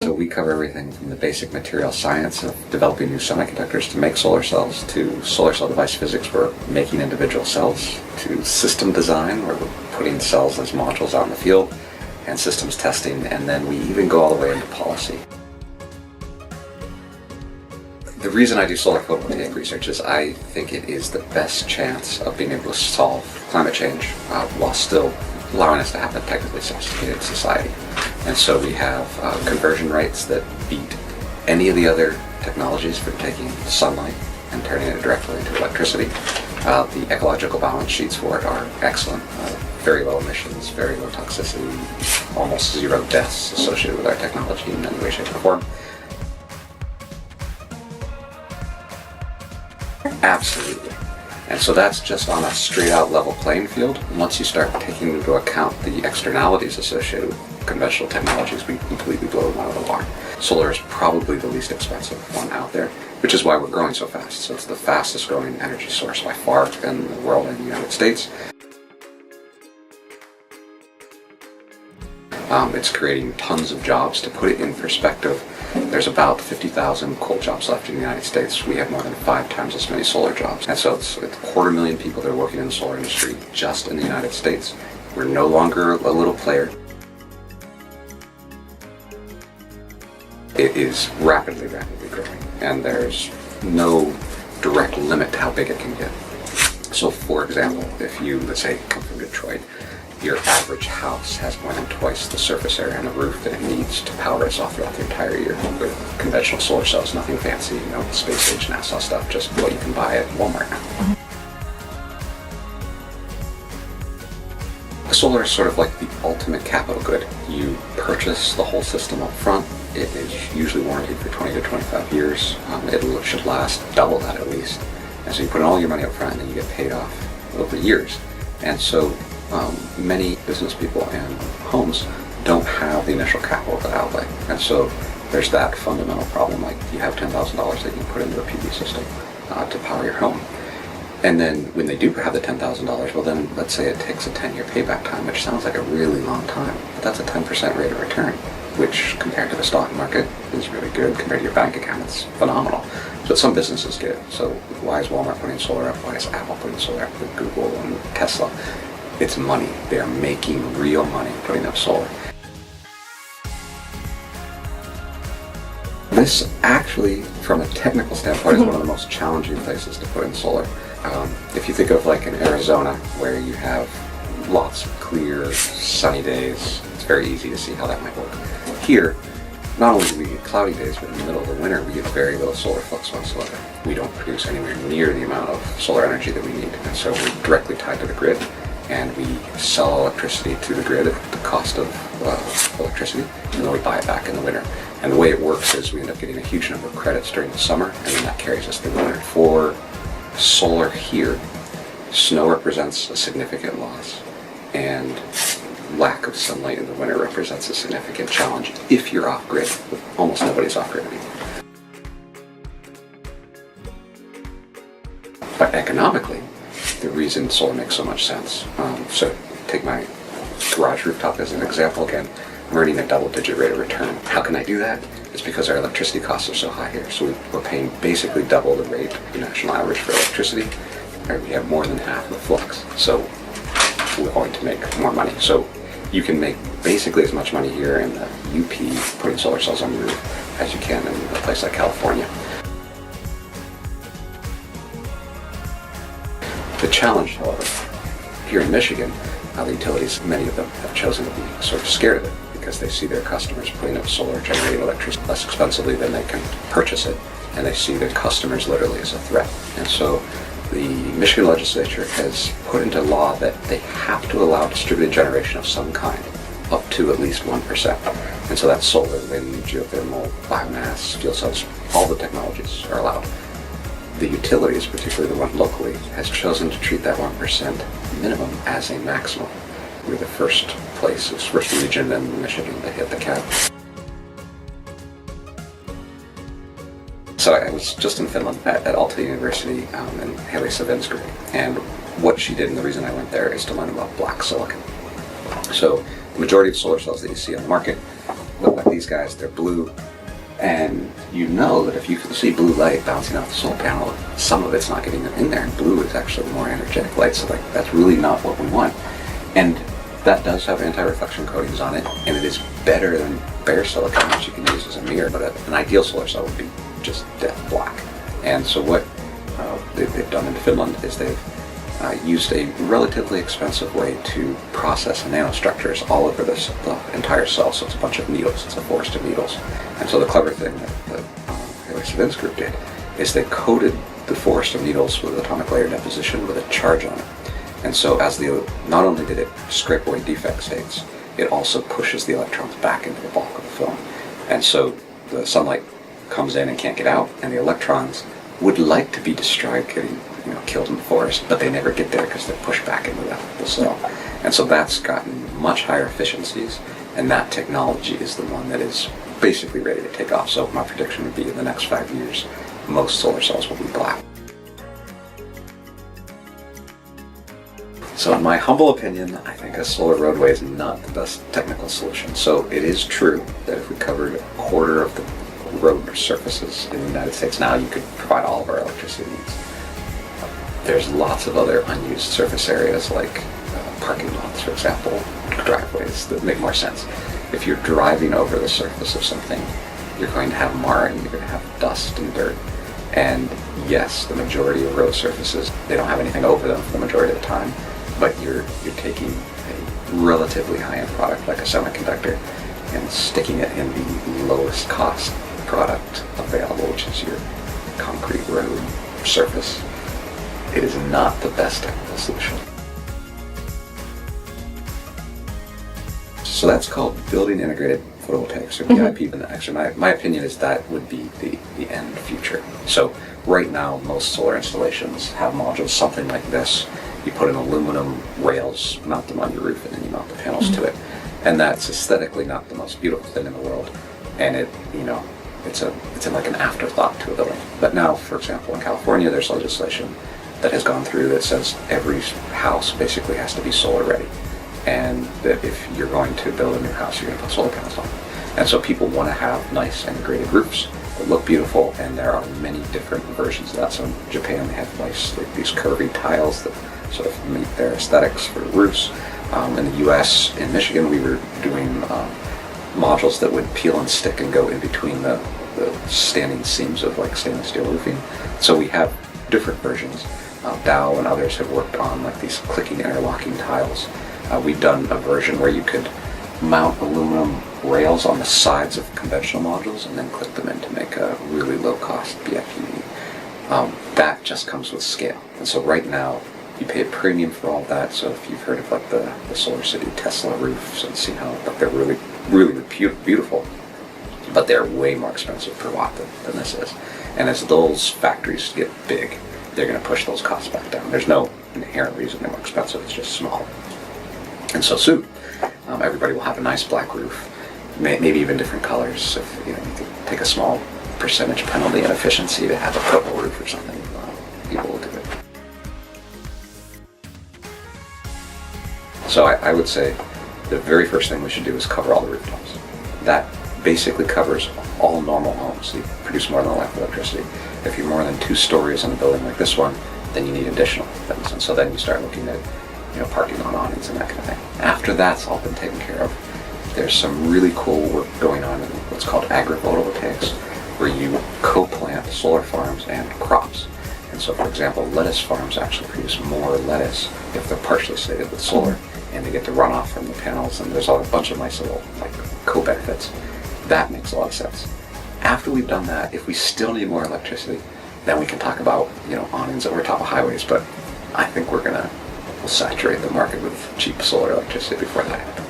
So we cover everything from the basic material science of developing new semiconductors to make solar cells, to solar cell device physics, where we're making individual cells, to system design, where we're putting cells as modules out in the field, and systems testing, and then we even go all the way into policy. The reason I do solar photovoltaic research is I think it is the best chance of being able to solve climate change while still allowing us to have a technically sophisticated society. And so we have conversion rates that beat any of the other technologies for taking sunlight and turning it directly into electricity. The ecological balance sheets for it are excellent. Very low emissions, very low toxicity, almost zero deaths associated with our technology in any way, shape, or form. Absolutely. And so that's just on a straight out level playing field. Once you start taking into account the externalities associated with conventional technologies, we completely blow them out of the water. Solar is probably the least expensive one out there, which is why we're growing so fast. So it's the fastest growing energy source by far in the world and the United States. It's creating tons of jobs. To put it in perspective, there's about 50,000 coal jobs left in the United States. We have more than 5 times as many solar jobs. And so it's 250,000 people that are working in the solar industry just in the United States. We're no longer a little player. It is rapidly growing, and there's no direct limit to how big it can get. So for example, if you, let's say, come from Detroit, your average house has more than twice the surface area on the roof that it needs to power itself throughout the entire year with conventional solar cells. Nothing fancy, space age NASA stuff, just what you can buy at Walmart now. Solar is sort of like the ultimate capital good. You purchase the whole system up front. It is usually warranted for 20 to 25 years. It should last double that at least. And so you put in all your money up front and then you get paid off over years. And so many business people and homes don't have the initial capital to outlay. And so there's that fundamental problem, like you have $10,000 that you can put into a PV system to power your home. And then when they do have the $10,000, well then let's say it takes a 10-year payback time, which sounds like a really long time, but that's a 10% rate of return, which compared to the stock market is really good. Compared to your bank account, it's phenomenal. So some businesses get it. So why is Walmart putting solar up? Why is Apple putting solar up with Google and Tesla? It's money. They are making real money putting up solar. This actually, from a technical standpoint, is one of the most challenging places to put in solar. If you think of like in Arizona, where you have lots of clear, sunny days, it's very easy to see how that might work. Here, not only do we get cloudy days, but in the middle of the winter, we get very little solar flux whatsoever. We don't produce anywhere near the amount of solar energy that we need, and so we're directly tied to the grid, and we sell electricity to the grid at the cost of electricity, and then we buy it back in the winter. And the way it works is we end up getting a huge number of credits during the summer, and then that carries us through the winter. For solar here, snow represents a significant loss, and lack of sunlight in the winter represents a significant challenge if you're off-grid. Almost nobody's off-grid anymore. But economically, the reason solar makes so much sense, so take my garage rooftop as an example again, I'm earning a double-digit rate of return. How can I do that? It's because our electricity costs are so high here. So we're paying basically double the rate of the national average for electricity, and we have more than half the flux. So we're going to make more money. So you can make basically as much money here in the UP putting solar cells on the roof as you can in a place like California. The challenge, however, here in Michigan, the utilities, many of them have chosen to be sort of scared of it because they see their customers putting up solar, generating electricity less expensively than they can purchase it, and they see their customers literally as a threat. And so the Michigan legislature has put into law that they have to allow distributed generation of some kind up to at least 1%. And so that's solar, wind, geothermal, biomass, fuel cells, all the technologies are allowed. The utilities, particularly the one locally, has chosen to treat that 1% minimum as a maximum. We're the first place, it's first region in Michigan that hit the cap. So I was just in Finland at Aalto University in Heli Savinsky, and what she did, and the reason I went there, is to learn about black silicon. So the majority of solar cells that you see on the market look like these guys, they're blue, and you know that if you can see blue light bouncing off the solar panel, some of it's not getting in there, and blue is actually more energetic light, so like that's really not what we want. And that does have anti-reflection coatings on it, and it is better than bare silicon, which you can use as a mirror, but an ideal solar cell would be just dead black. And so what they've done in Finland is they've used a relatively expensive way to process nanostructures all over the entire cell, so it's a bunch of needles, it's a forest of needles. And so the clever thing that Savin's group did is they coated the forest of needles with atomic layer deposition with a charge on it. And so not only did it scrape away defect states, it also pushes the electrons back into the bulk of the film. And so the sunlight comes in and can't get out, and the electrons would like to be destroyed, getting killed in the forest, but they never get there because they're pushed back into the cell. And so that's gotten much higher efficiencies, and that technology is the one that is basically ready to take off. So my prediction would be in the next 5 years, most solar cells will be black. So in my humble opinion, I think a solar roadway is not the best technical solution. So it is true that if we covered a quarter of the road surfaces in the United States now, you could provide all of our electricity needs. There's lots of other unused surface areas like parking lots, for example, driveways that make more sense. If you're driving over the surface of something, you're going to have marring, you're going to have dust and dirt. And yes, the majority of road surfaces, they don't have anything over them for the majority of the time, but you're taking a relatively high-end product like a semiconductor and sticking it in the lowest cost product available, which is your concrete road surface. It is not the best technical solution. So that's called building integrated photovoltaics, or BIP. And actually my opinion is that would be the end future. So right now most solar installations have modules something like this. You put in aluminum rails, mount them on your roof, and then you mount the panels to it. And that's aesthetically not the most beautiful thing in the world. And it's like an afterthought to a building. But now, for example, in California, there's legislation that has gone through that says every house basically has to be solar ready. And that if you're going to build a new house, you're going to put solar panels on. And so people want to have nice integrated roofs that look beautiful, and there are many different versions of that. So in Japan, they have nice, like these curvy tiles that sort of meet their aesthetics for roofs. In the US, in Michigan, we were doing modules that would peel and stick and go in between the standing seams of like stainless steel roofing. So we have different versions. Dow and others have worked on like these clicking interlocking tiles. We've done a version where you could mount aluminum rails on the sides of conventional modules and then click them in to make a really low cost BFE. That just comes with scale. And so right now you pay a premium for all that. So if you've heard of like the Solar City Tesla roofs and seen how like, they're really, really beautiful, but they're way more expensive per watt than this is. And as those factories get big, they're going to push those costs back down. There's no inherent reason they're more expensive, it's just smaller. And so soon, everybody will have a nice black roof, maybe even different colors. If you could take a small percentage penalty in efficiency to have a purple roof or something, people will do it. So I would say the very first thing we should do is cover all the rooftops. That basically covers all normal homes. You produce more than enough electricity. If you're more than 2 stories in a building like this one, then you need additional things. And so then you start looking at parking on awnings and that kind of thing. After that's all been taken care of, there's some really cool work going on in what's called agri-photovoltaics, where you co-plant solar farms and crops. And so, for example, lettuce farms actually produce more lettuce if they're partially slated with solar, and they get the runoff from the panels, and there's a bunch of nice little co-benefits. That makes a lot of sense. After we've done that, if we still need more electricity, then we can talk about awnings over top of highways, but I think we'll saturate the market with cheap solar electricity before that happens.